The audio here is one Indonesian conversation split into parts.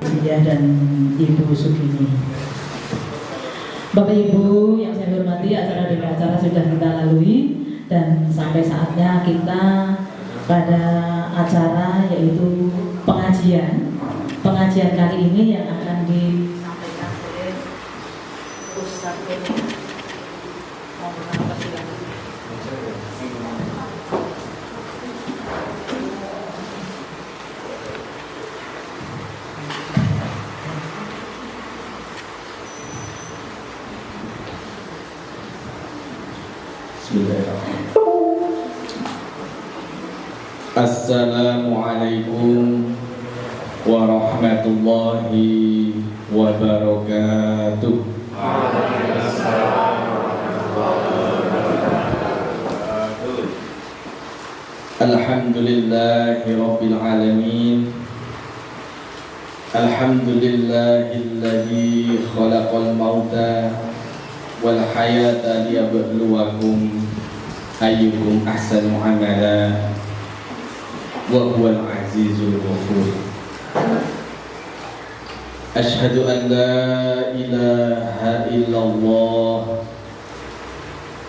Buya dan Ibu Sugini. Bapak Ibu yang saya hormati, acara demi acara sudah kita lalui dan sampai saatnya kita pada acara yaitu pengajian kali ini yang akan disampaikan oleh Ustaz Ini. Assalamualaikum warahmatullahi wabarakatuh. Alhamdulillahi rabbil alamin. Alhamdulillahilladzi khalaqal mauta wal hayata liyabluwakum ayyukum ahsanu amala wa huwal azizul ghafur. Asyhadu an la ilaha illallah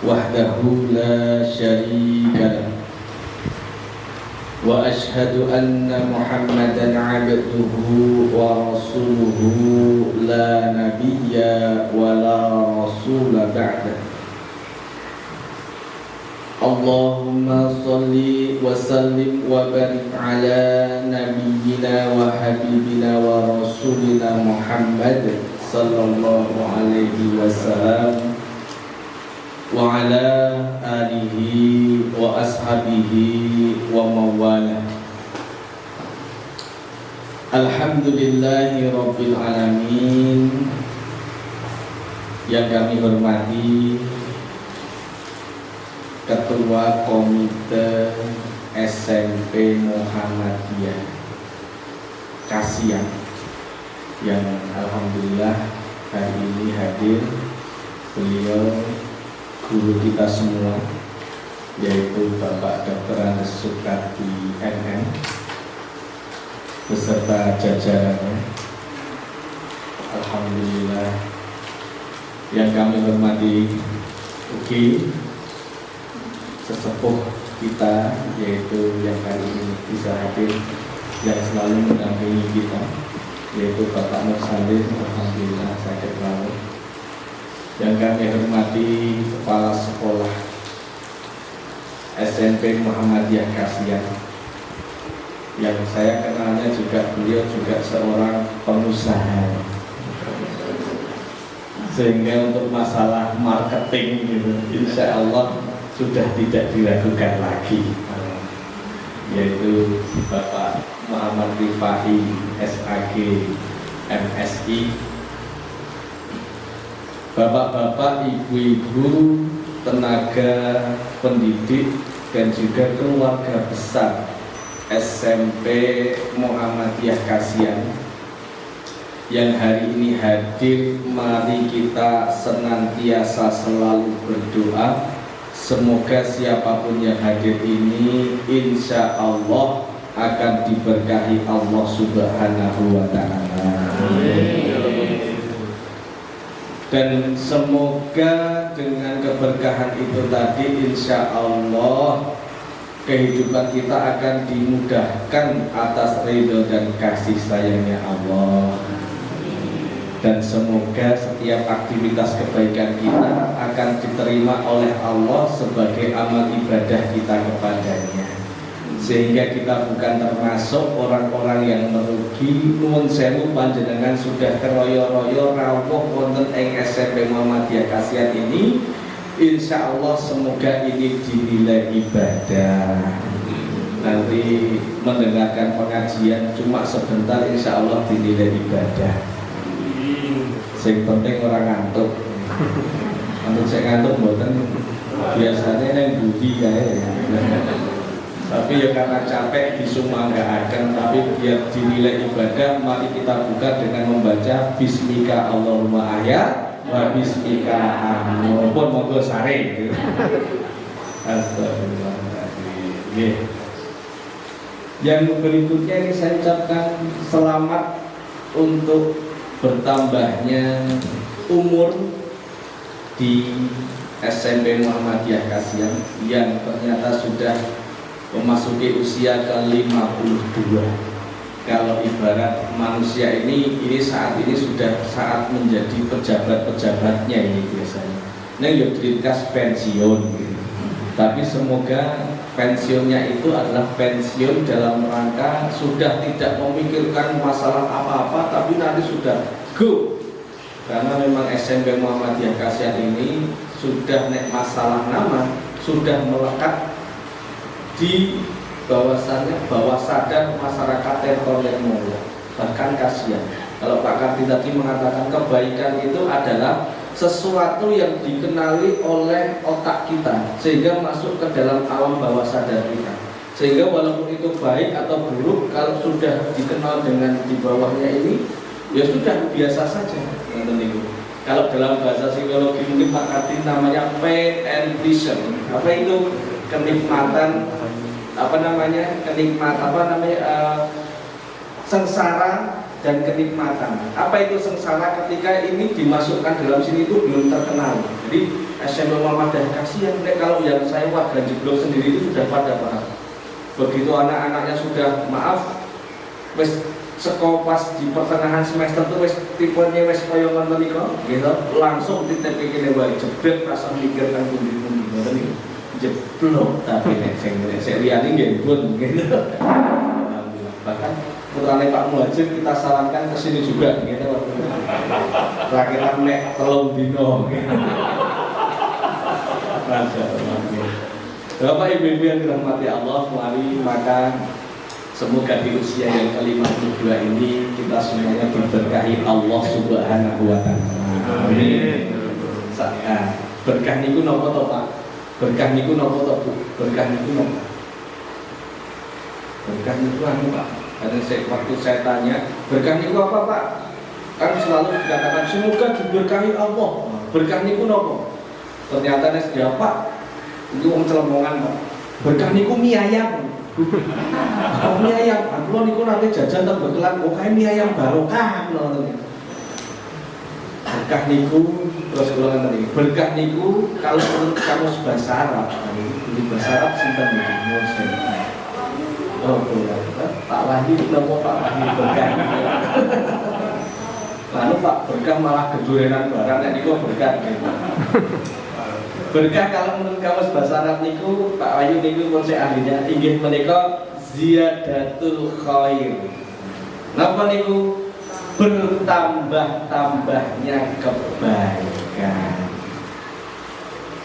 wahdahu la syarika lahu wa asyhadu anna Muhammadan abduhu wa rasuluhu la nabiyya wa la rasula ba'da. Allahumma salli wa sallim wa barik ala nabiyyina wa habibina wa rasulina Muhammad sallallahu alaihi wasallam wa ala alihi wa ashabihi wa mawala. Alhamdulillahi rabbil alamin. Yang kami hormati Ketua Komite SMP Muhammadiyah Kasian yang alhamdulillah hari ini hadir. Beliau guru kita semua, yaitu Bapak Dr. Andes Sukarti MM beserta jajarannya. Alhamdulillah. Yang kami hormati Uki sesepuh kita, yaitu yang kali ini bisa hadir, yang selalu mendampingi kita, yaitu Bapak Nur Salim. Alhamdulillah sakit lalu. Yang kami hormati Kepala Sekolah SMP Muhammadiyah Kasian, yang saya kenalnya juga beliau juga seorang pengusaha, sehingga untuk masalah marketing gitu, insya Allah sudah tidak diragukan lagi, yaitu Bapak Muhammad Rifai SAG MSI. Bapak-bapak, ibu-ibu, tenaga pendidik dan juga keluarga besar SMP Muhammadiyah Kasian yang hari ini hadir, mari kita senantiasa selalu berdoa. Semoga siapapun yang hadir ini insya Allah akan diberkahi Allah Subhanahu wa ta'ala. Dan semoga dengan keberkahan itu tadi insya Allah kehidupan kita akan dimudahkan atas ridho dan kasih sayangnya Allah. Dan semoga setiap aktivitas kebaikan kita akan diterima oleh Allah sebagai amal ibadah kita kepadanya, sehingga kita bukan termasuk orang-orang yang merugi. Nuwun sewu panjenengan sudah keroyo-royo rawuh wonten ing SMP Muhammadiyah Kasian ini. Insya Allah semoga ini dinilai ibadah. Nanti mendengarkan pengajian cuma sebentar, insya Allah dinilai ibadah. Sing penting orang ngantuk. Untuk saya ngantuk mboten biasanya neng budi kae. Tapi ya karena capek disumanggakan, tapi biar dinilai ibadah, mari kita buka dengan membaca Bismika Allahumma ayat wa bismika amin. Pun monggo sare. Astagfirullahaladzim. Yang berikutnya ini saya ucapkan selamat untuk bertambahnya umur di SMP Muhammadiyah Kasihan yang ternyata sudah memasuki usia ke-52. Kalau ibarat manusia ini saat ini sudah saat menjadi pejabat-pejabatnya ini biasanya. Nah, ya dikas pensiun gitu. Tapi semoga pensiunnya itu adalah pensiun dalam rangka sudah tidak memikirkan masalah apa-apa, tapi nanti sudah go. Karena memang SMP Muhammadiyah Kasihan ini sudah nek masalah nama sudah melekat di bawah sadar masyarakat tertoler mulia. Bahkan kasihan kalau Pak Karti tadi mengatakan kebaikan itu adalah sesuatu yang dikenali oleh otak kita sehingga masuk ke dalam alam bawah sadar kita, sehingga walaupun itu baik atau buruk kalau sudah dikenal dengan di bawahnya ini ya sudah biasa saja. Kalau dalam bahasa psikologi mungkin Pak Karti namanya pain and pleasure. Apa itu? Kenikmatan, sengsara dan kenikmatan. Apa itu sengsara? Ketika ini dimasukkan dalam sini itu belum terkenal. Jadi SMP Muhammadiyah Kasihan, kalau yang saya warga Jeblok sendiri itu sudah pada paham. Begitu anak-anaknya sudah wes sekopas di pertengahan semester itu wes tipenya wes koyo ngoten niku gitu, langsung ditepek kene wae jebret rasa mikirkan pundi-pundi ngoten niku. Jeblok tapi nek sing liyane nggih pun gitu. Bahkan putrane Pak Muhajir kita sarankan ke sini juga gitu. Rakyat nek 3 dino. Bapak Ibu yang dirahmati Allah, mari maka semoga di usia yang ke-52 ini kita semuanya diberkahi Allah Subhanahu wa taala. Amin. Berkah niku napa to, Pak? Berkah niku napa to, Bu? Berkah niku napa? Berkah niku anu, Pak. Karena waktu saya tanya, berkah niku apa, Pak? Kan selalu dikatakan semoga diberkahi Allah. Berkah niku napa? Ternyata nek jawab, Pak, itu wong celemongan, Pak. Berkah niku mie ayam. Mie ayam, aku niku nanti jajan teng bekelan, kok kae mie ayam barokah ngono. Berkah niku terus kula ngene. Berkah niku kalau menurut kamus bahasa Arab, ini bahasa Arab sinten iki? Oh, Pak Wahyu napa Pak Wahyu berkah. Lalu Pak berkah malah gedurenan barang nek niku berkah. Berkah kalau menurut kamus bahasa Arab niku Pak Wahyu niku pun saya ahlinya inggih menika ziyadatul khair. Napa niku? Bertambah-tambahnya kebaikan.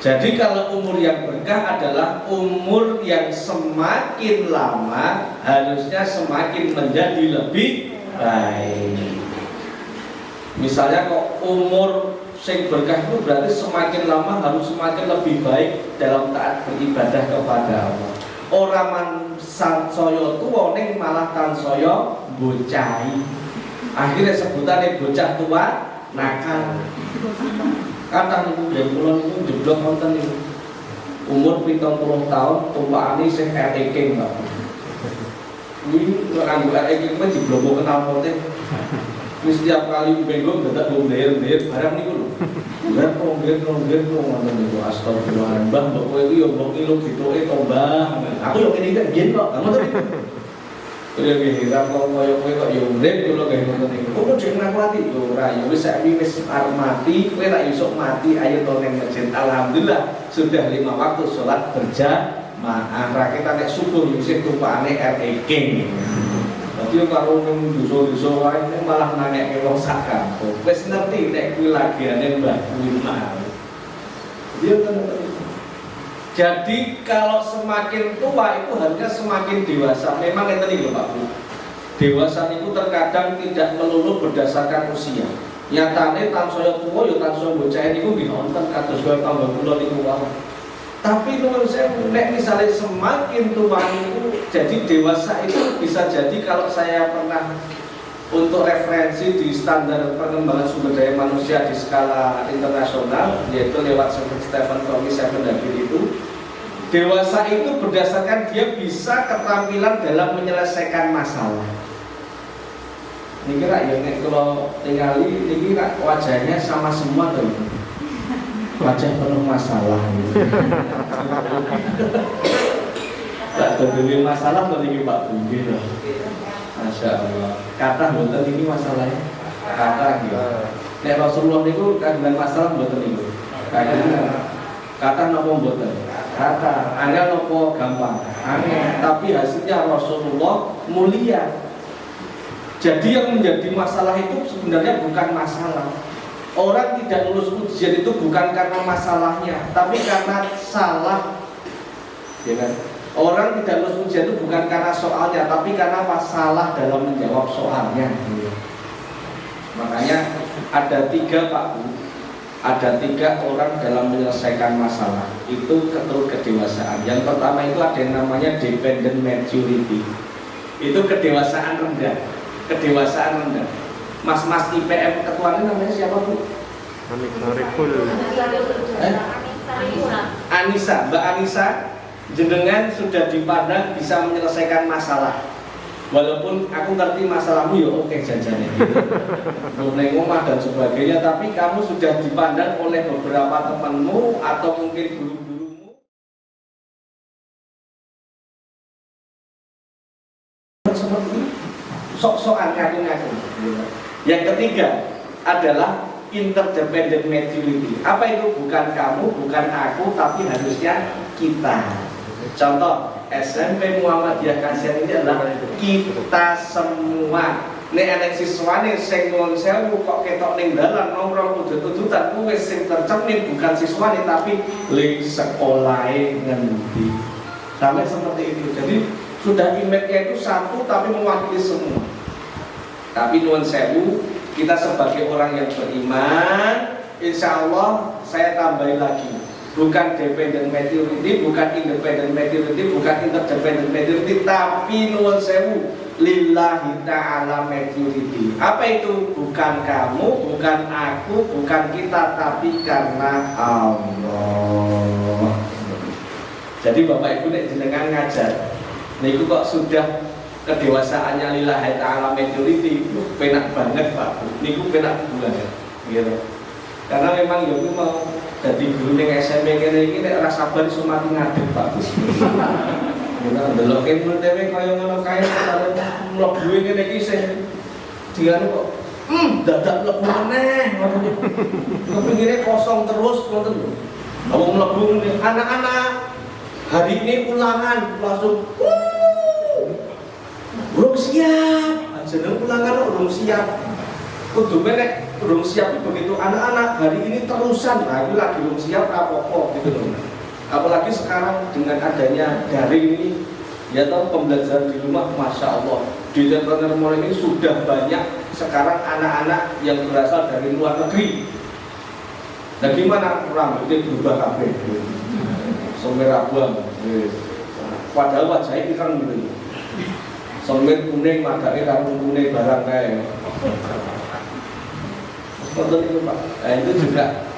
Jadi kalau umur yang berkah adalah umur yang semakin lama harusnya semakin menjadi lebih baik. Misalnya kok umur sing berkah itu berarti semakin lama harus semakin lebih baik dalam taat beribadah kepada Allah. Orang man sansaya tuwa ning malah tansaya bocah. Akhirnya sebutannya bocah tua nakal. Kata niku nggih kula niku jeblok wonten niku. Umur 70 tahun tumpakane sing RE-king, Pak. Ini nganggo RE-king mah jeblok kenal pote. Wis setiap kali minggu dadak bomber-bomber barang niku lho. Berat bomber ngoten niku astagfirullah. Mbah mbok kowe iki yo mbok ilmu ditoke to, Mbah. Aku yo kene iki yen kok, ngoten niku. Kowe heran kok koyo kowe kok yo urip kula gawe ngoten niku. Kok jek ngaku ati yo ora yo wis saiki wis arep mati, kowe ra iso mati ayo to ning masjid. Alhamdulillah sudah 5 waktu salat berjamaah. Ra kita nek syukur yo sing tumpakane RE-king. Dadi yo karo ning dosa-dosa wae malah nangeke wong sak kampung. Wis ngerti nek kuwi lagiane Mbah kuwi mah. Dia jadi kalau semakin tua itu harusnya semakin dewasa. Memang itu nih Pak Bu. Dewasa itu terkadang tidak melulu berdasarkan usia. Nyatane tansaya tua ya tansaya bocah niku nggih wonten kados kaya tambah kula niku wae. Tapi menurut saya nek misalnya semakin tua itu jadi dewasa itu bisa jadi kalau saya pernah untuk referensi di standar pengembangan sumber daya manusia di skala internasional yaitu lewat Stephen Covey 7 Habits itu, dewasa itu berdasarkan dia bisa keterampilan dalam menyelesaikan masalah. Niki rak ya nek kula tingali niki rak wajahnya sama semua tuh. Wajah penuh masalah. Tak terjadi masalah tuh niki Pak Budi loh. Masya Allah. Kata mboten ini masalahnya. Kata gitu. Nek Rasulullah niku kagungan masalah mboten niku. Kata nopo mboten. Kata angel nopo gampang. Angel. Tapi hasilnya Rasulullah mulia. Jadi yang menjadi masalah itu sebenarnya bukan masalah. Orang tidak lulus ujian itu bukan karena masalahnya, tapi karena salah. Ya kan? Orang tidak lulus ujian itu bukan karena soalnya, tapi karena masalah dalam menjawab soalnya. Makanya ada 3 Pak Bu, ada 3 orang dalam menyelesaikan masalah. Itu keturut kedewasaan. Yang pertama itu ada yang namanya dependent maturity. Itu kedewasaan rendah. Kedewasaan rendah. Mas-mas IPM ketuanya namanya siapa Bu? Anissa, Mbak Anissa, jenengan sudah dipandang bisa menyelesaikan masalah. Walaupun aku ngerti masalahmu ya oke jajannya neng omah dan sebagainya, tapi kamu sudah dipandang oleh beberapa temanmu atau mungkin guru-gurumu seperti sok-sokan ngaku-ngaku. Yang ketiga adalah interdependent maturity. Apa itu? Bukan kamu, bukan aku, tapi harusnya kita. Contoh, SMP Muhammadiyah Kasihan ini adalah kita semua. Nek anak siswane sing nuwun sewu kok ketok ning dalan nongkrong udut-udutan kuwi sing tercermin bukan siswane tapi ling sekolahe ngendi. Sampai seperti itu. Jadi sudah image-nya itu satu tapi mewakili semua. Tapi nuwun sewu, kita sebagai orang yang beriman, insya Allah saya tambahin lagi. Bukan dependent maturity, bukan independent maturity, bukan interdependent maturity, tapi nuwun sewu lillahi ta'ala maturity. Apa itu? Bukan kamu, bukan aku, bukan kita, tapi karena Allah. Jadi Bapak Ibu nek jenengan ngajar, niku kok sudah kedewasaannya lillahi ta'ala maturity, penak banget Pak. Niku penak banget. Gitu. Karena memang ya mau jadi guru ning SMP kene iki nek ora sabar iso mati ngadeg Pak. Ora ndeloke multewe kaya ngono kae karo mlebu ngene iki sing dianu kok dadak mlebu meneh ngono. Kepingine kosong terus ngoten lho. Awak mlebu anak-anak hari ini ulangan langsung belum siap. Jeneng ulangan kok belum siap. Kudu menek belum siap begitu anak-anak hari ini terusan lagi belum siap apa-apa gitu loh. Apalagi sekarang dengan adanya daring ini ya tahu pembelajaran di rumah, masya Allah di entrepreneur ini sudah banyak sekarang anak-anak yang berasal dari luar negeri. Nah gimana rambutnya berubah kabeh, semerah buang, padahal wajahnya kan gitu, semer kuning madake karo kuning barang kae. Betul itu Pak. Nah, itu juga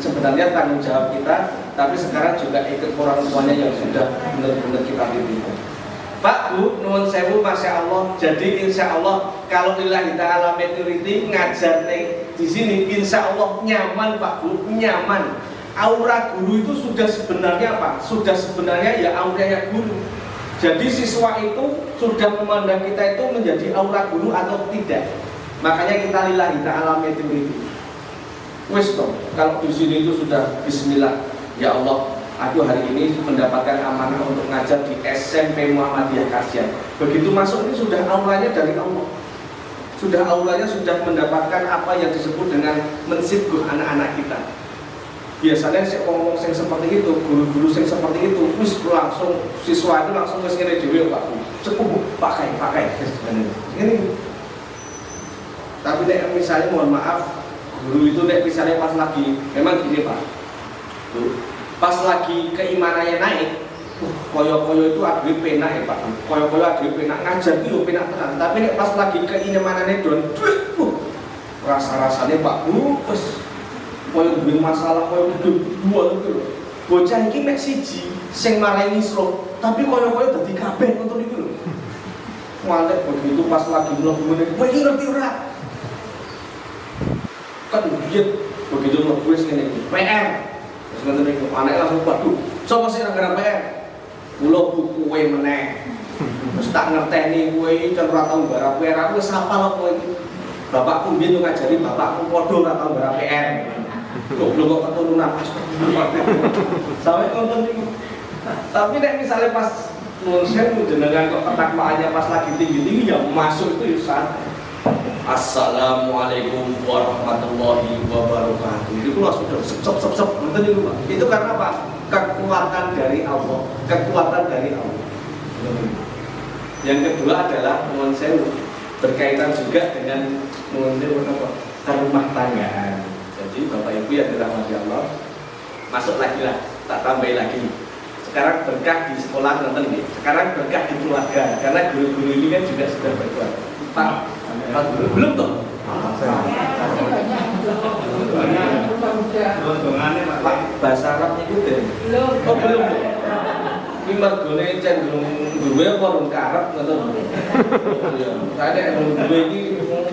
sebenarnya tanggung jawab kita, tapi sekarang juga ikut orang tuanya yang sudah benar-benar kita didik. Pak Bu, nuwun sewu, masya Allah. Jadi insya Allah kalau lillahi ta'ala maturity ngajar di sini, insya Allah nyaman Pak Bu, nyaman. Aura guru itu sudah sebenarnya apa? Sudah sebenarnya ya auranya guru. Jadi siswa itu sudah memandang kita itu menjadi aura guru atau tidak. Makanya kita lillahi ta'ala maturity. Wes toh, kalau di sini itu sudah bismillah. Ya Allah, aku hari ini mendapatkan amanah untuk ngajar di SMP Muhammadiyah Kasihan. Begitu masuk ini sudah auranya dari Allah. Sudah auranya sudah mendapatkan apa yang disebut dengan mensibguh anak-anak kita. Biasanya saya ngomong yang seperti itu, guru-guru yang seperti itu, wis langsung siswa itu langsung wis ngene dhewe Pak. Cukup pakai. Ini. Tapi nek misalnya mohon maaf, guru itu nek misalnya pas lagi memang gini Pak. Pas lagi keimanannya naik, koyo-koyo itu aduh penak ya Pak. Koyo-koyo aduh penak ngajar itu penak tenan. Tapi nek pas lagi keimanannya don, rasa-rasanya Pak terus koyo duwe masalah koyo dua gitu. Bocah iki mek siji sing marahi ngisro, tapi koyo-koyo dadi kabeh ngoten niku lho. mantek begitu pas lagi mlebu ngene, kowe iki ngerti ora? Kan begitu mlebu wis ngene iki, PR. Terus ngoten niku, anak langsung waduh, sapa sing nang PR? Kula buku kowe meneh. Terus tak ngerteni kowe iki kan ora tau garap PR, aku wis hafal kowe iki. Bapakku mbiyen ngajari bapakku padha ora tau garap PR. Goblok kok keturunan sampai nonton niku. Tapi nek misalnya pas nusen jenengan kok ketakwaannya pas lagi tinggi-tinggi ya masuk itu ya. Assalamualaikum warahmatullahi wabarakatuh. Itu langsung sep nonton niku Pak. Itu karena apa? Kekuatan dari Allah, kekuatan dari Allah. Yang kedua adalah nuwun sewu berkaitan juga dengan nuwun sewu apa? Rumah tanggaan. Jadi Bapak Ibu yang dirahmati Allah, masuk lagi lah, tak tambahin lagi. Sekarang berkah di sekolah nonton nih. Sekarang berkah di keluarga, karena guru-guru ini kan juga sudah berkeluarga. Pak guru belum toh? Pak bahasa Arab itu deh. Oh belum. Ini mergone cenderung duwe apa rung karep ngoten. Saya nek duwe iki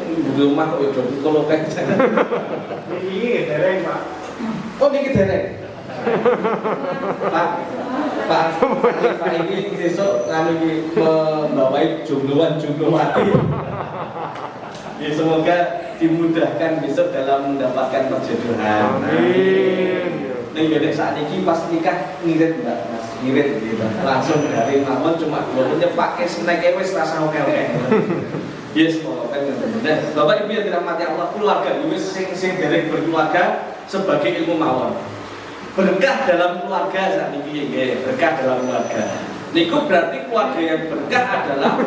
di rumah kok udah dikolokan. Iki dereng, Pak. Oh, iki dereng. Pak ini besok kami membawai jumlowati. Ya semoga dimudahkan besok dalam mendapatkan perjodohan. Amin. Nah, jadi saat ini pas nikah ngirit Mbak, Mas. Ngirit gitu. Langsung dari mawon cuma 2 menit pakai snack wis rasa oke-oke. Yes, kan bener. Bapak Ibu yang dirahmati Allah, keluarga wis sing derek berkeluarga sebagai ilmu mawon. Berkah dalam keluarga saat ini nggih, berkah dalam keluarga. Niku berarti keluarga yang berkah adalah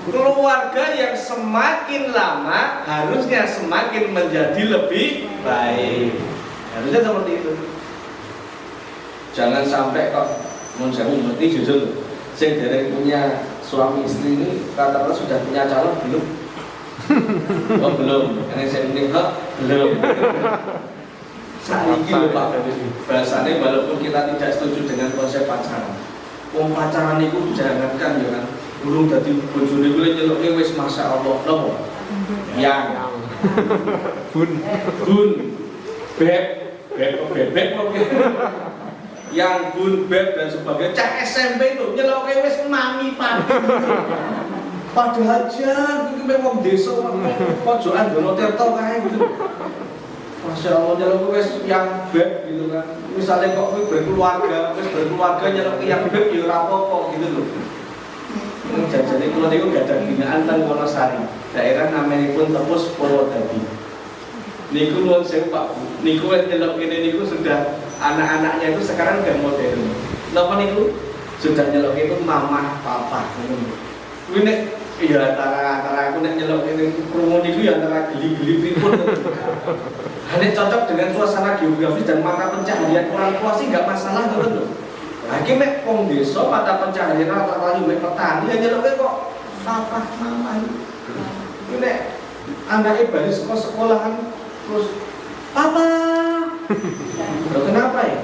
keluarga yang semakin lama harusnya semakin menjadi lebih baik. Harusnya seperti itu. Jangan sampai kok mun sewu ngerti jujur. Sing derek punya suami istri ini katakanlah sudah punya calon belum? Oh belum. Karena saya menikah belum. Saat ini lho Pak, bahasanya walaupun kita tidak setuju dengan konsep pacaran. Pacaran itu jangankan ya kan, burung dadi bojone kuwi nyeluke wis masyaallah nopo. Yang bun bebek yang bun beb dan sebagainya cek SMP itu nyeluke wis mami papi. Padahal jan iki memang desa pojokan Donotirto kae gitu. Masya Allah, nyelok wis yang beb gitu kan. Misalnya kok berkeluarga nyelok yang beb ya ora apa-apa gitu loh. Jajane kula niku gadah binaan teng Wonosari. Daerah namanipun Tepus Purwodadi. Niku nuwun sewu Pak Bu. Niku wis nyelok ngene niku sudah anak-anaknya itu sekarang udah modern. Napa niku? Sudah nyelok itu mama, papa ngono. Kuwi nek iya antara aku nek nyelok ngene krungu niku ya antara geli-geli pripun. Hanya cocok dengan suasana geografis dan mata pencaharian orang tua sih nggak masalah gitu loh. Lagi mek wong desa mata pencaharian rata-rata mek petani aja loh kok papa mama ini nek anaknya baru sekolahan terus papa loh, kenapa ya?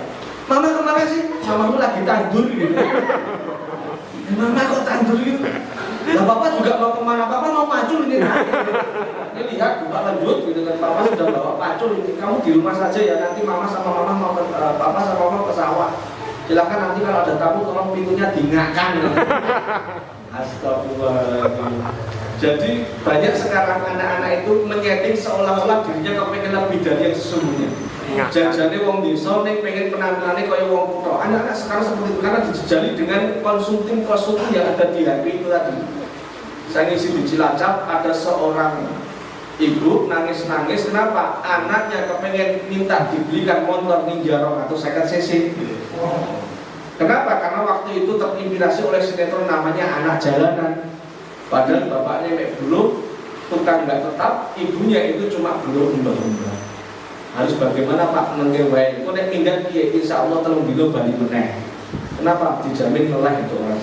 Mama kemana sih? Mamamu lagi tandur gitu. Mama kok tandur gitu? Nah papa juga mau kemana? Papa mau macul ini. Ini lihat buka lanjut gitu kan. Papa sudah bawa pacul ini. Kamu di rumah saja ya. Nanti mama sama mama mau papa sama mama ke sawah. Silakan nanti kalau ada tamu tolong pintunya dingakkan. Astagfirullahaladzim. Jadi banyak sekarang anak-anak itu menyetting seolah-olah dirinya kepengen lebih dari yang sesungguhnya. Jajane wong desa nek pengen penampilannya kaya wong kutha. Anak-anak sekarang seperti itu karena dijejali dengan konsumtif yang ada di HP itu tadi. Saya ngisi di Cilacap ada seorang ibu nangis-nangis kenapa? Anaknya kepengen minta dibelikan motor Ninja Rock atau 50 cc. Kenapa? Karena waktu itu terinspirasi oleh sinetron namanya Anak Jalanan. Padahal bapaknya belum tukang nggak tetap, ibunya itu cuma belum hamba-hamba. Harus bagaimana Pak mengewain? Kau nek pindah kiai, insya Allah telung dino bali meneh. Kenapa? Dijamin lelah itu orang.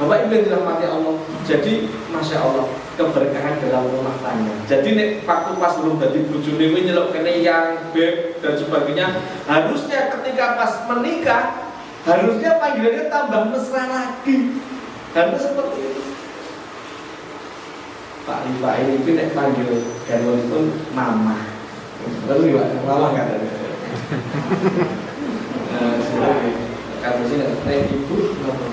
Bapak Ibu yang dirahmati Allah. Jadi masya Allah keberkahan dalam rumah tangga. Jadi nek waktu pas belum jadi bojone kuwi nyelok kene yang beb dan sebagainya, harusnya ketika pas menikah harusnya panggilannya tambah mesra lagi. Harusnya seperti itu. Pak ini nek panggil garwanipun mama. Terus Pak, mama katanya. Sebenarnya kamu sih nek ibu mama.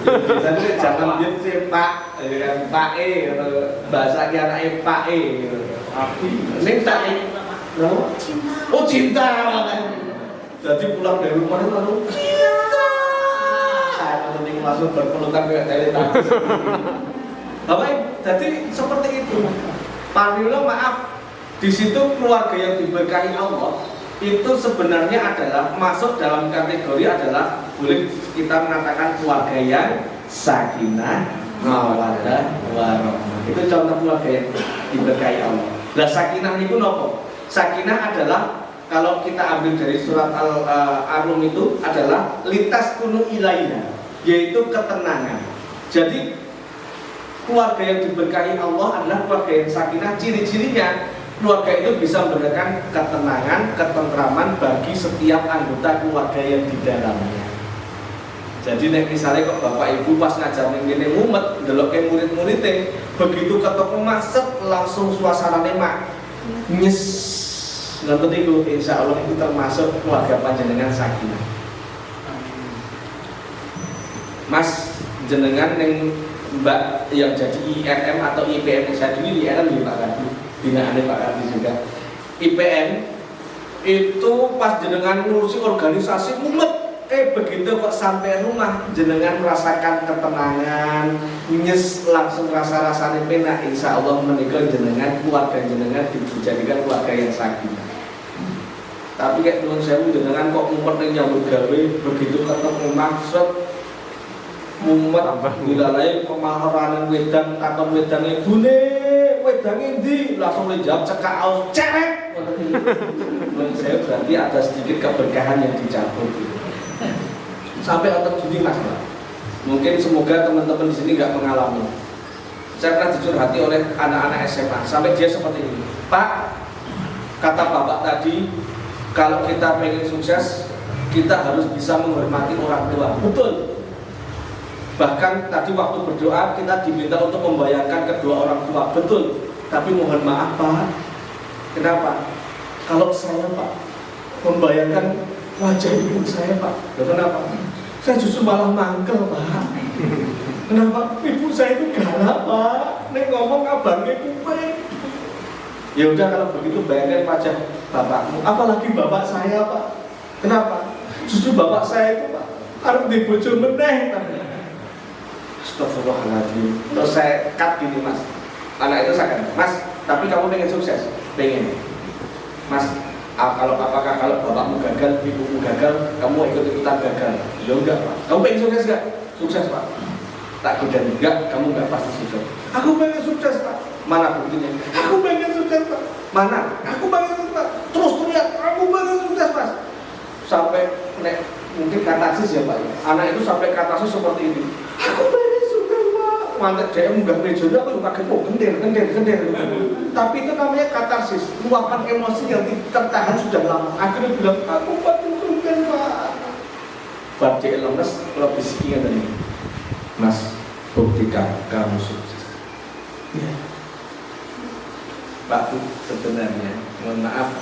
Biasanya jangan dia sih Pak, kan Pak atau bahasa ki anake Pak gitu. Abi, ning tak cinta. Oh cinta makanya. Jadi pulang dari rumah itu lalu cinta. Nanti langsung berpelukan kayak telepati. Bapak, jadi seperti itu. Parilah maaf, di situ keluarga yang diberkahi Allah itu sebenarnya adalah masuk dalam kategori adalah boleh kita mengatakan keluarga yang sakinah, mawaddah, warahmah. Itu contoh keluarga yang diberkahi Allah. Lah sakinah itu nopo? Sakinah adalah kalau kita ambil dari surat Al-Rum itu adalah litas kunu ilaiha, yaitu ketenangan. Jadi keluarga yang diberkahi Allah adalah keluarga yang sakinah. Ciri-cirinya keluarga itu bisa memberikan ketenangan, ketentraman bagi setiap anggota keluarga yang di dalamnya. Jadi misalnya kok bapak ibu pas ngajar ngene mumet, delok ke murid-muridnya, begitu ketemu maset langsung suasananya mak nyes. Nonton itu, insya Allah itu termasuk keluarga panjenengan sakinah. Mas jenengan yang mbak yang jadi IRM atau IPM saya dulu IRM ya Pak Kadi, binaannya Pak Kadi juga. IPM itu pas jenengan ngurusi organisasi mumet, begitu kok sampai rumah jenengan merasakan ketenangan, nyes langsung rasa-rasanya penak. Insya Allah menikah jenengan keluarga jenengan dijadikan keluarga yang sakinah. Tapi kayak teman saya jenengan kok mumet nyambut gawe, begitu ketemu maksud mumet dilalai pemaharan wedang takon wedangnya bune wedang endi langsung dijawab cekak aus cerek. Menurut saya berarti ada sedikit keberkahan yang dicabut. Sampai otak gini mas, mungkin semoga teman-teman di sini nggak mengalami. Saya pernah dicurhati oleh anak-anak SMA sampai dia seperti ini. Pak, kata bapak tadi, kalau kita pengen sukses, kita harus bisa menghormati orang tua. Betul. Bahkan tadi waktu berdoa kita diminta untuk membayangkan kedua orang tua. Betul. Tapi mohon maaf Pak, kenapa? Kalau saya Pak membayangkan wajah ibu saya Pak, kenapa? Saya justru malah mangkel Pak. Kenapa? Ibu saya itu galak Pak. Nek ngomong abangnya kuping. Ya udah kalau begitu bayangkan wajah bapakmu, apalagi bapak saya Pak. Kenapa? Justru bapak saya itu Pak harus dibojo meneh. Astagfirullahaladzim. Terus saya cut gini mas. Anak itu saya kata, mas, tapi kamu pengen sukses? Pengen. Mas, apakah kalau bapakmu gagal, ibumu gagal, kamu ikut-ikutan gagal? Ya enggak Pak. Kamu pengen sukses enggak? Sukses Pak. Tak godain enggak, kamu enggak pasti sukses. Aku pengen sukses Pak. Mana buktinya? Aku pengen sukses Pak. Mana? Aku pengen sukses Pak. Terus teriak, aku pengen sukses Mas. Sampai mungkin katarsis ya Pak. Anak itu sampai katarsis seperti ini. Aku pengen sukses Pak. Mantek dia munggah meja aku juga kaget, oh gender. Tapi itu namanya katarsis, luapan emosi yang tertahan sudah lama. Akhirnya bilang, aku pengen sukses Pak. Bab dia lemes, kalau bisikinnya tadi, Mas, buktikan kamu sukses. Ya. Pak Bu, sebenarnya, mohon maaf,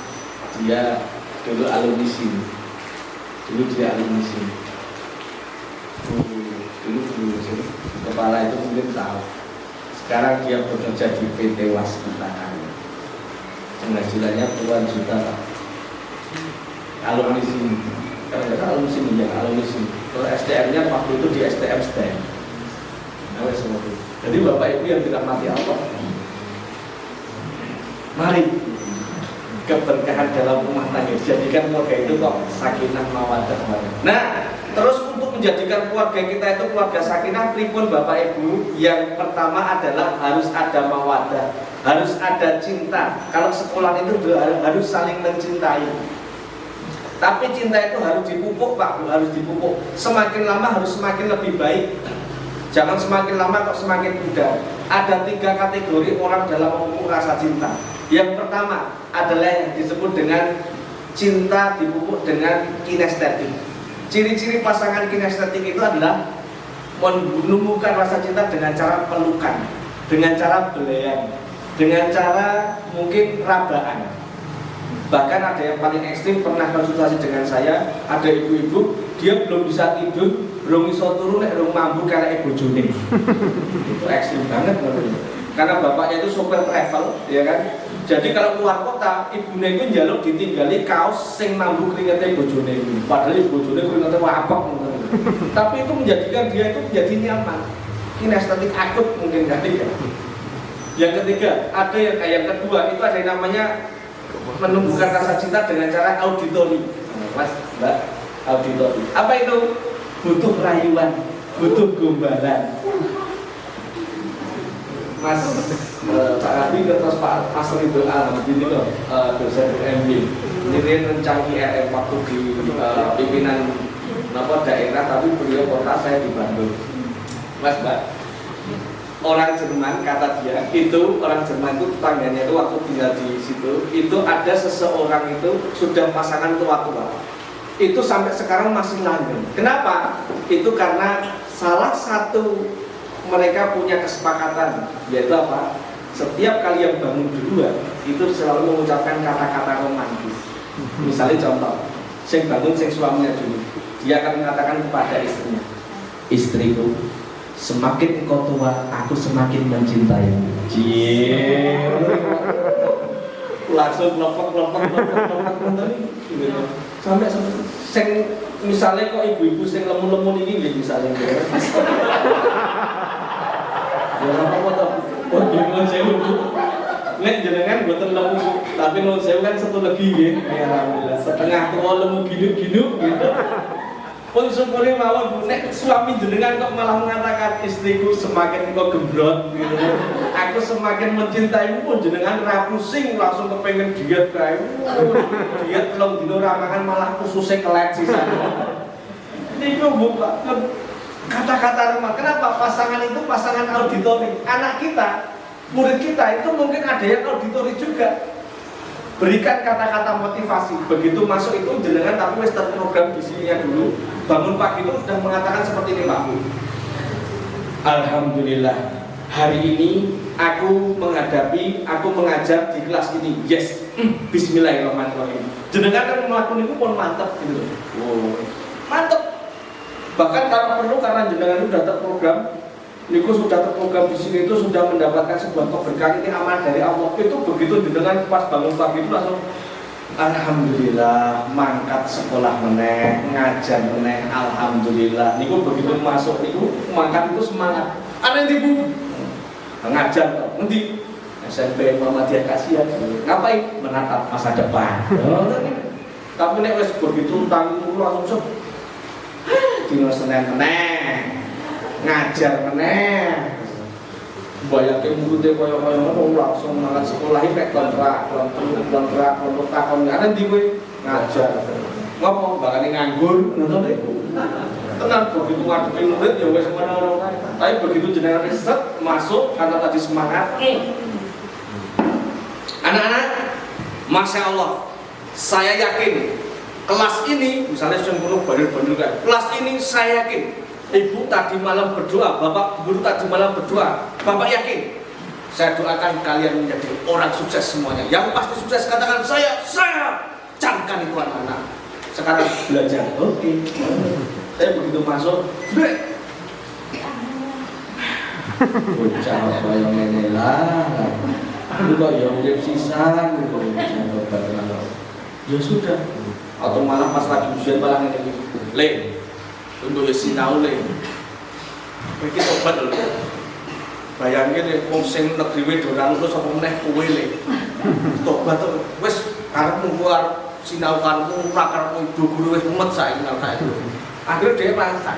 dia dulu alumni sini. Dulu kepala itu mungkin tahu. Sekarang dia bekerja di PT Waskita. Penghasilannya puluhan juta Pak. Alumni sini. Kalau alumni sini ya, alumni sini. Kalau SDM-nya waktu itu di STM STM. Nah, seperti itu. Jadi Bapak Ibu yang tidak mati Allah, mari keberkahan dalam rumah tangga, jadikan keluarga itu kok sakinah mawaddah warahmah. Nah, terus untuk menjadikan keluarga kita itu keluarga sakinah, pripun Bapak Ibu? Yang pertama adalah harus ada mawaddah, harus ada cinta. Kalau sekolah itu harus saling mencintai. Tapi cinta itu harus dipupuk Pak, harus dipupuk. Semakin lama harus semakin lebih baik. Jangan semakin lama kok semakin mudah. Ada 3 kategori orang dalam memupuk rasa cinta. Yang pertama adalah yang disebut dengan cinta dipupuk dengan kinestetik. Ciri-ciri pasangan kinestetik itu adalah menumbuhkan rasa cinta dengan cara pelukan, dengan cara belayan, dengan cara mungkin rabaan. Bahkan ada yang paling ekstrim pernah konsultasi dengan saya, ada ibu-ibu dia belum bisa tidur, belum bisa turun, belum mampu kayak bojone. Itu ekstrim banget menurut. Karena bapaknya itu sopir travel, ya kan. Jadi kalau keluar kota, ibunya itu njaluk ditinggali kaos sing mampu keringetnya bojone itu. Padahal bojone keringetnya wapek. Tapi itu menjadikan dia itu menjadi nyaman. Kinestetik akut mungkin kali ya. Yang ketiga, ada yang kedua itu ada yang namanya menumbuhkan rasa cinta dengan cara auditori. Mas, Mbak, auditori. Apa itu? Butuh rayuan, butuh gombalan. Mas Pak Rabi terus Pak Asri itu gini loh, dosen UMB. Ini rencang IRM waktu di pimpinan daerah, tapi beliau kota, saya di Bandung. Mas, Mbak, orang Jerman kata dia, itu orang Jerman itu tetangganya itu waktu tinggal di situ, itu ada seseorang itu sudah pasangan tua-tua. Itu sampai sekarang masih langgeng. Kenapa? Itu karena salah satu mereka punya kesepakatan, yaitu apa? Setiap kali yang bangun duluan itu selalu mengucapkan kata-kata romantis. Misalnya contoh, sing bangun sing suaminya dulu, dia akan mengatakan kepada istrinya, istriku, semakin engkau tua, aku semakin mencintaimu. Langsung lopok sampai sing misalnya kok ibu-ibu sing lemu-lemu ini nggih misalnya. Ya apa to? Oh, nuwun sewu. Nek jenengan mboten lemu, tapi nuwun sewu kan satu lagi nggih. Alhamdulillah. Setengah tua lemu ginuk-ginuk gitu. Pun syukuri mawon Bu, nek suami jenengan kok malah mengatakan istriku semakin kok gembrot gitu. Aku semakin mencintaimu pun jenengan ra pusing langsung kepengen diet kae. Diet telung dino ra mangan malah ususé kelet sisane. Niku Bu, kata-kata remah. Kenapa? Pasangan itu pasangan auditori. Anak kita, murid kita itu mungkin ada yang auditori juga. Berikan kata-kata motivasi. Begitu masuk itu jenengan tapi wis terprogram di sininya dulu. Bangun pagi itu sudah mengatakan seperti ini, Pak Bu. Alhamdulillah, hari ini aku mengajar di kelas ini. Yes, Bismillahirrahmanirrahim. Jenengan kan melakukan itu pun mantap gitu. Wow, mantap. Bahkan kalau perlu karena jenengan itu sudah terprogram, niku sudah terprogram di sini itu sudah mendapatkan sebuah keberkahan, ini amanah dari Allah. Itu begitu jenengan pas bangun pagi itu langsung alhamdulillah, mangkat sekolah meneh, ngajar meneh, alhamdulillah. Niku begitu masuk niku mangkat itu semangat. Ana ndi Bu? Ngajar kok. Ngendi? SMP Muhammadiyah Kasihan. Ngapain? Menatap masa depan. Tapi nek wis begitu utang itu langsung dino Senin meneh. Ngajar meneh. Bayangke muridé kaya-kaya ngono langsung mangkat sekolah iki mek kontrak takon ana ndi kowe ngajar. Ngopo bakane nganggur ngono iku. Tenan begitu ngadepi murid ya wis ngono. Tapi begitu jenengan riset masuk karena tadi semangat. Anak-anak, Masya Allah, saya yakin kelas ini misalnya sing kulo bandel-bandel kan. Kelas ini saya yakin Ibu tadi malam berdoa, Bapak guru tadi malam berdoa. Bapak yakin? Saya doakan kalian menjadi orang sukses semuanya. Yang pasti sukses katakan saya. Camkan itu anak-anak. Sekarang belajar. Oke. Saya begitu masuk, bocah apa yang ini lah. Lu kok yang urip sisan gitu. Ya sudah. Atau malah pas lagi ujian malah ngene iki. Le, untuk sinau le. Iki tobat lho. Bayangke nek wong sing negeri wedoran terus apa meneh kowe le. Tobat to wis karepmu kuwi sinau karepmu ora karepmu guru wis mumet saiki nang itu. Akhirnya dia merasa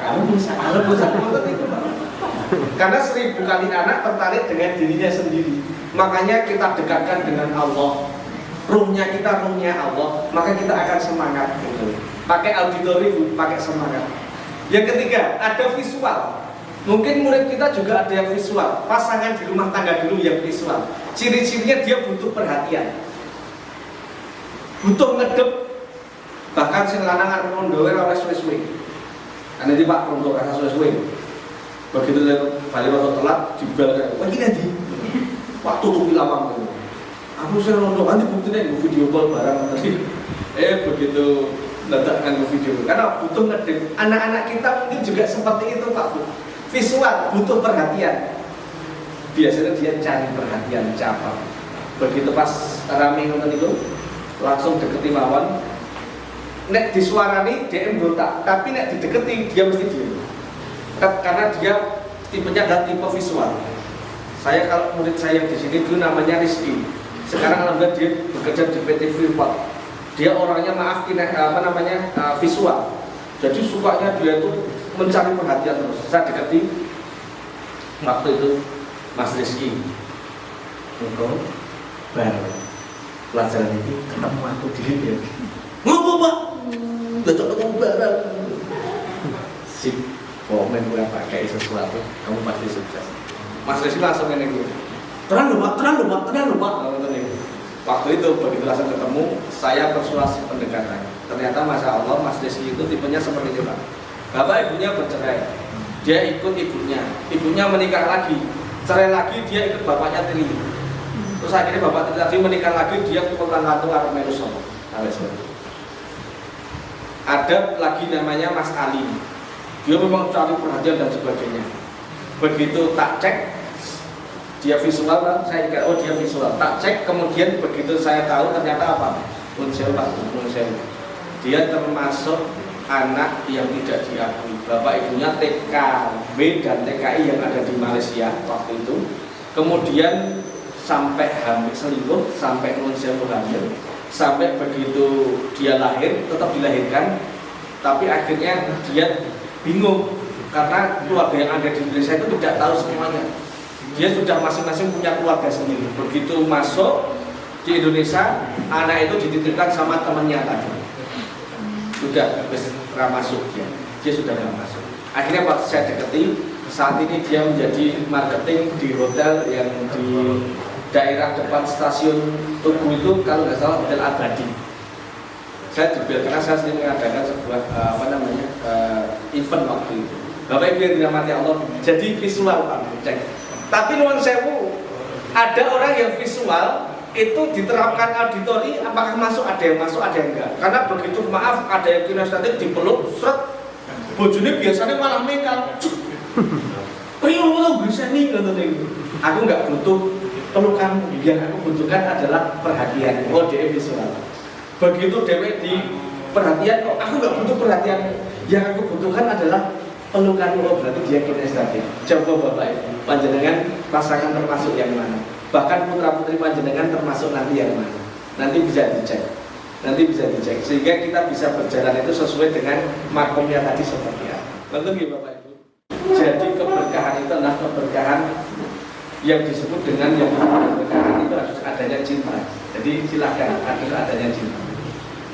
karena 1000 kali anak tertarik dengan dirinya sendiri. Makanya kita dekatkan dengan Allah. Ruhnya kita ruhnya Allah, maka kita akan semangat gitu. Pakai auditori, pakai semangat. Yang ketiga, ada visual. Mungkin murid kita juga ada yang visual. Pasangan di rumah tangga dulu yang visual. Ciri-cirinya dia butuh perhatian, butuh ngedep. Bahkan sing lanang arep ndowe ora suwe-suwe. Ana di Pak Rondo kata suwe-suwe. Begitu saya balik waktu telat, dibalik, wah ini nanti waktu lebih lama gitu. Aku saya nonton, nanti buktinya gue video call bareng tadi. Begitu letakkan ke video, karena butuh ngedip. Anak-anak kita mungkin juga seperti itu Pak Bu. Visual, butuh perhatian. Biasanya dia cari perhatian siapa. Begitu pas rame nonton itu, langsung deketi mawon. Nek disuarani dia berontak, tapi nek dideketi dia mesti diem. Karena dia tipenya adalah tipe visual. Saya kalau murid saya di sini dulu namanya Rizky. Sekarang alhamdulillah dia bekerja di PT Freeport. Dia orangnya visual. Jadi sukanya dia itu mencari perhatian terus. Saya deketi waktu itu Mas Rizky. Engkau baru pelajaran ini ketemu aku di dia. Ngopo Pak? Betul ketemu bareng. Sip. Komen berapa pakai sesuatu, kamu pasti sukses. Mas Rizky langsung ngene. Tenang lho Pak. Waktu itu begitu langsung ketemu, saya persuasi pendekatan. Ternyata Masya Allah Mas Rizky itu tipenya seperti itu Pak. Bapak ibunya bercerai, dia ikut ibunya menikah lagi, cerai lagi, dia ikut bapaknya tiri. Terus akhirnya bapak tiri lagi menikah lagi, dia kumpulkan kantung atau menusom. Ada lagi namanya Mas Ali, dia memang cari perhatian dan sebagainya. Begitu tak cek, dia visual kan, saya kira dia visual. Tak cek, kemudian begitu saya tahu ternyata apa? Unsel. Dia termasuk anak yang tidak diakui. Bapak ibunya TKB dan TKI yang ada di Malaysia waktu itu. Kemudian sampai hamil selingkuh, sampai unsel hamil, sampai begitu dia lahir tetap dilahirkan. Tapi akhirnya dia bingung karena keluarga yang ada di Indonesia itu tidak tahu semuanya. Dia sudah masing-masing punya keluarga sendiri. Begitu masuk di Indonesia, anak itu dititipkan sama temannya tadi. Sudah pernah masuk dia sudah nggak masuk. Akhirnya waktu saya deketi, saat ini dia menjadi marketing di hotel yang di daerah depan stasiun Tugu itu, kalau nggak salah Hotel Abadi. Saya juga karena saya sering mengadakan sebuah event waktu itu. Bapak Ibu yang dirahmati Allah, jadi visual Pak cek. Tapi nuwun sewu, ada orang yang visual itu diterapkan auditori, apakah masuk, ada yang masuk, ada yang enggak. Karena begitu maaf, ada yang kinestetik dipeluk, seret, bojone biasanya malah mekal. Bisa nih, aku nggak butuh pelukan, yang aku butuhkan adalah perhatian. Dia visual. Begitu dewek di perhatian, aku nggak butuh perhatian, yang aku butuhkan adalah pelukan. Berarti dia kinestetik. Coba Bapak Ibu, panjenengan pasangan termasuk yang mana? Bahkan putra putri panjenengan termasuk nanti yang mana? Nanti bisa dicek. Sehingga kita bisa berjalan itu sesuai dengan makomnya tadi seperti apa. Betul ya Bapak Ibu? Jadi keberkahan itu adalah keberkahan yang disebut dengan keberkahan itu harus adanya cinta. Jadi silakan harus adanya cinta.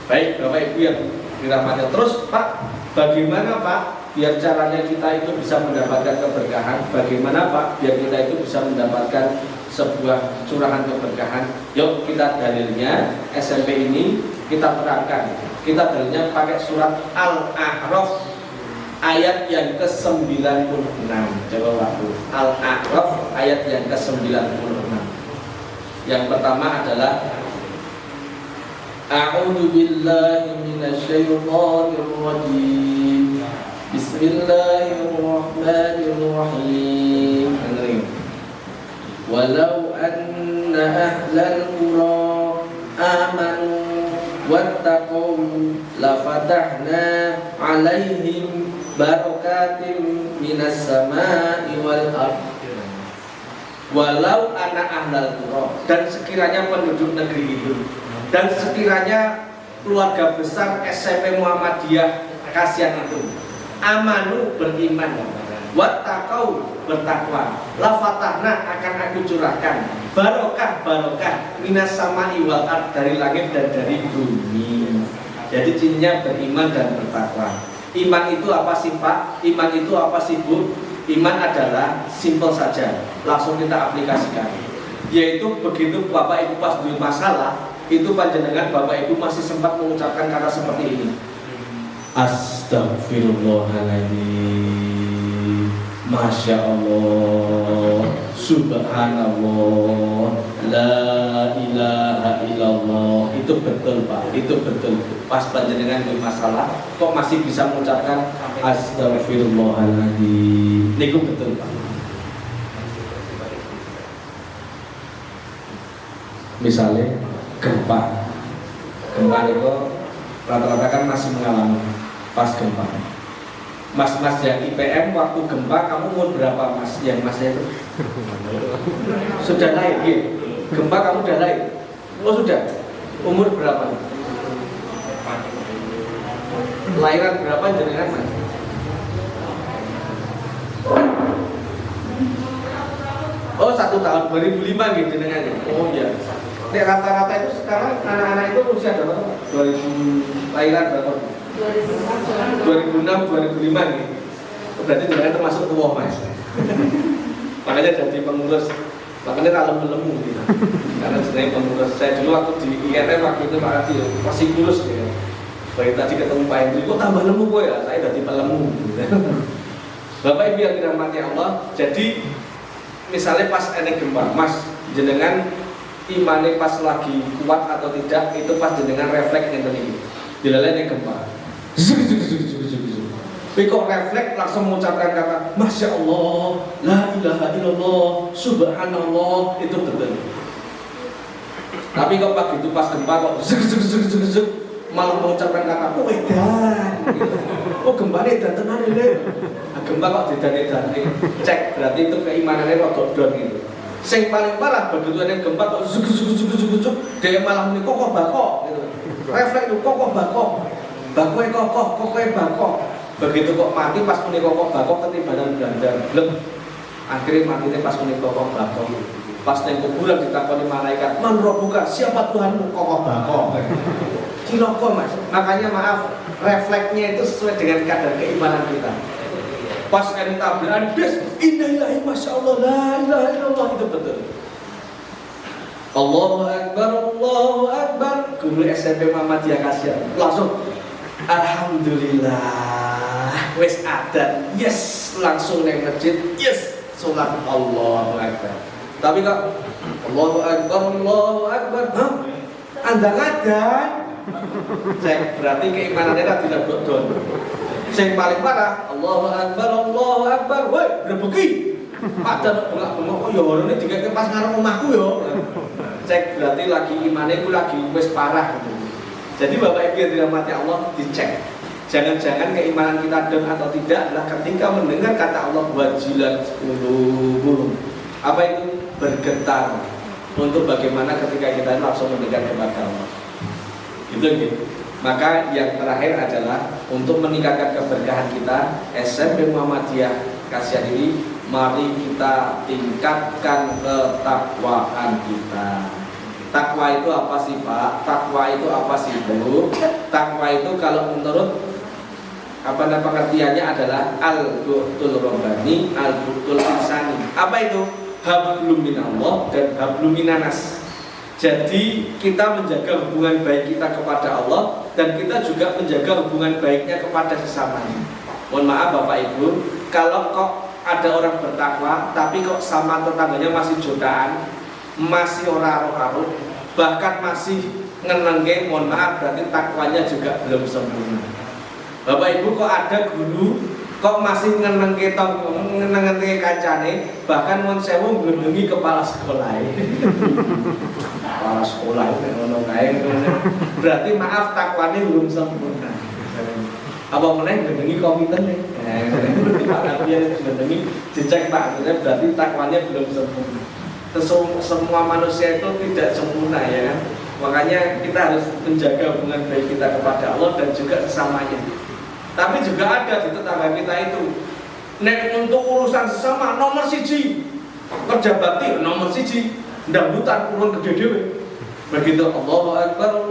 Baik Bapak Ibu yang dirahmati. Terus Pak, bagaimana Pak biar caranya kita itu bisa mendapatkan keberkahan? Bagaimana Pak biar kita itu bisa mendapatkan sebuah curahan keberkahan? Yuk kita dalilnya SMP ini kita terangkan. Kita dalilnya pakai surat Al-A'raf ayat yang ke-96. Coba waktu Al-A'raf ayat yang ke-96. Yang pertama adalah A'udzu billahi minasyaitonir rajim. Bismillahirrahmanirrahim. Walau anna ahlal qura amanu wattaqu lafatahna 'alaihim barakatim minas samaa'i wal ardh. Walau anna ahlal qura, dan sekiranya penduduk negeri itu, dan sekiranya keluarga besar SMP Muhammadiyah Kasihan itu amanu beriman, wattaqau bertakwa, lafatahna akan aku curahkan barokah minas sama'i wal ardh, dari langit dan dari bumi. Jadi cirinya beriman dan bertakwa. Iman itu apa sih Pak? Iman itu apa sih Bu? Iman adalah simpel saja, langsung kita aplikasikan. Yaitu begitu Bapak Ibu pas dulu masalah, itu panjenengan Bapak Ibu masih sempat mengucapkan kata seperti ini. Astagfirullahaladzim, Masya Allah, Subhanallah, La ilaha illallah. Itu betul Pak, itu betul. Pas panjenengan di masalah, kok masih bisa mengucapkan Astagfirullahaladzim. Itu betul Pak. Misalnya gempa itu rata-rata kan masih mengalami pas gempa. Mas-mas yang IPM waktu gempa kamu umur berapa mas? Yang masnya itu sudah naik ya? Gempa kamu sudah naik? Oh sudah? Umur berapa? Lahiran berapa jenengan mas? Oh 1 tahun 2005 gitu jenengannya. Oh iya. Nek rata-rata itu sekarang anak-anak itu usia berapa? 2000 lahiran berapa? 2006, 2005 nih. Berarti jenengan termasuk tua mas. Makanya jadi pengurus. Makanya kalau lemu gitu. Karena jenengan pengurus. Saya dulu waktu di IRM waktu itu Pak Adi masih kurus ya. Baik tadi ketemu Pak Hendri, kok tambah lemu kok ya? Saya jadi pelemu. Bapak Ibu yang dirahmati Allah. Jadi misalnya pas enek gempa, mas jenengan imane pas lagi kuat atau tidak, itu pas jenengan refleks yang tadi dilalai gempa. Tapi kok refleks langsung mengucapkan kata Masya Allah, La ilaha illallah, Subhanallah, itu betul. Tapi kok pagi itu pas gempa kok malah mengucapkan kata oh edan, oh gempa edan tenan ini. Gempa kok didan-edan, cek berarti itu keimanannya kok down gitu. Sing paling parah begitu ada gempa kok zuk dia malah muni kok bakok gitu. Refleks itu kok bakok. Bakoke kokoke bakok. Begitu kok mati pas muni kok bakok ketibanan blandar. Blek. Akhirnya matinya pas muni kok bakok. Pas nang kuburan ditakoni malaikat, "Man rabbuka?" Siapa Tuhanmu? Kok bakok. Ciloko mas. Makanya maaf, refleksnya itu sesuai dengan kadar keimanan kita. Pas kan tabrakan bis innalillahi masya Allah la ilaha illallah, itu betul. Allahu Akbar. Guru SMP Muhammadiyah Kasya langsung alhamdulillah wes adan, yes langsung neng masjid, yes sholat Allahu Akbar. Tapi kok Allahu Akbar hah? Anda ngadan cek berarti keimanannya tidak bodon. Yang paling parah, Allahu Akbar, woi, berbeki. Ada bengak-bengok, oh ya orang ini juga pas ngarep rumahku ya. Cek berarti lagi imannya itu lagi wes parah gitu. Jadi Bapak Ibu yang dirahmati Allah, dicek. Jangan-jangan keimanan kita down atau tidak adalah ketika mendengar kata Allah wajilat qulubuhum. Apa itu? Bergetar. Untuk bagaimana ketika kita langsung mendengar kepada Allah. Gitu. Maka yang terakhir adalah untuk meningkatkan keberkahan kita, SMP Muhammadiyah Kasya ini, mari kita tingkatkan ketakwaan kita. Takwa itu apa sih Pak? Takwa itu apa sih Bu? Takwa itu kalau menurut pengertiannya adalah al-bu'tul robbani, al-bu'tul insani. Apa itu? Hablum minallah dan hablum minanas. Jadi kita menjaga hubungan baik kita kepada Allah dan kita juga menjaga hubungan baiknya kepada sesamanya. Mohon maaf Bapak Ibu, kalau kok ada orang bertakwa tapi kok sama tetangganya masih jodohan, masih ora-ora, bahkan masih ngenengke, mohon maaf berarti takwanya juga belum sempurna. Bapak Ibu, kok ada guru kok masih ngenengke kancane, bahkan mon sewu nglendhengi kepala sekolah. Kepala sekolah itu ngono kae. Berarti maaf takwanya belum sempurna. Apa meneh nglendhengi komitene. Pak Nabi nglendhengi dicek Pak, berarti takwanya belum sempurna. Semua manusia itu tidak sempurna ya kan. Makanya kita harus menjaga hubungan baik kita kepada Allah dan juga sesamanya. Tapi juga ada di tetangga kita itu nek untuk urusan sesama nomor siji, kerja bakti nomor siji, dangdutan urun gede dhewe. Begitu Allahu Akbar,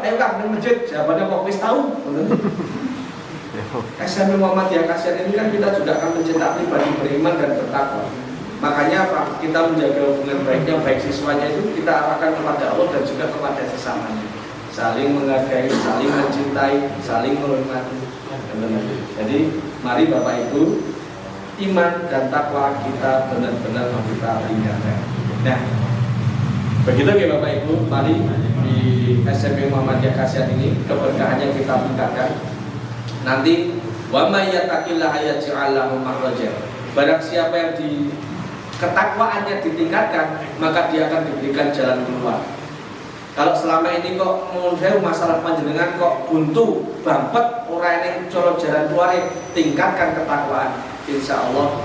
ayo Kang nang masjid, jawabannya kok wis tahu. SMP Muhammadiyah Kasya ini kan kita juga akan mencetak pribadi beriman dan bertakwa. Makanya apa? Kita menjaga hubungan baiknya, baik siswanya itu kita arahkan kepada Allah dan juga kepada sesamanya. Saling menghargai, saling mencintai, saling menghormati. Jadi mari Bapak Ibu iman dan takwa kita benar-benar kita tingkatkan. Nah, begitu ya Bapak Ibu, mari di SMP Muhammadiyah Kasihan ini keberkahannya kita tingkatkan. Nanti wa may yattaqillaha yaj'al lahu makhraja. Barang siapa yang ketakwaannya ditingkatkan, maka dia akan diberikan jalan keluar. Kalau selama ini kok menurut masalah panjenengan kok buntu, bampet, orang yang colok jalan keluar, tingkatkan ketakwaan. Insya Allah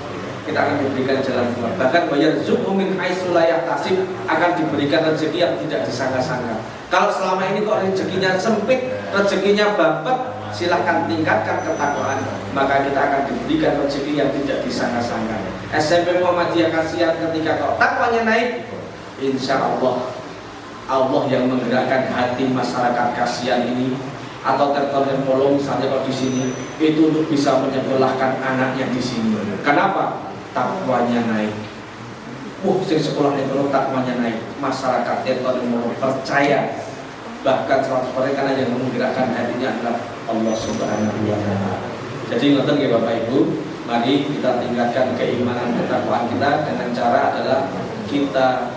kita akan diberikan jalan keluar. Bahkan bayar min haitsu la yahtasib, akan diberikan rezeki yang tidak disangka-sangka. Kalau selama ini kok rezekinya sempit, rezekinya bampet, silahkan tingkatkan ketakwaan, maka kita akan diberikan rezeki yang tidak disangka-sangka. SMP Muhammadiyah Kasihan ketika kok takwanya naik, insya Allah Allah yang menggerakkan hati masyarakat Kasihan ini atau tertolong Polo misalnya kalau di sini itu untuk bisa menyekolahkan anaknya di sini. Kenapa? Takwanya naik. Sing sekolah itu takwanya naik. Masyarakat tertolong Polo percaya, bahkan 100% karena yang menggerakkan hatinya adalah Allah Subhanahu wa Ta'ala. Jadi ngoten nggih Bapak Ibu, mari kita tingkatkan keimanan ketakwaan kita dengan cara adalah kita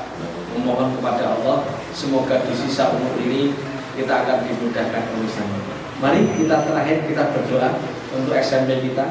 memohon kepada Allah, semoga di sisa umur ini kita akan dimudahkan urusannya. Mari kita terakhir kita berdoa untuk SMP kita.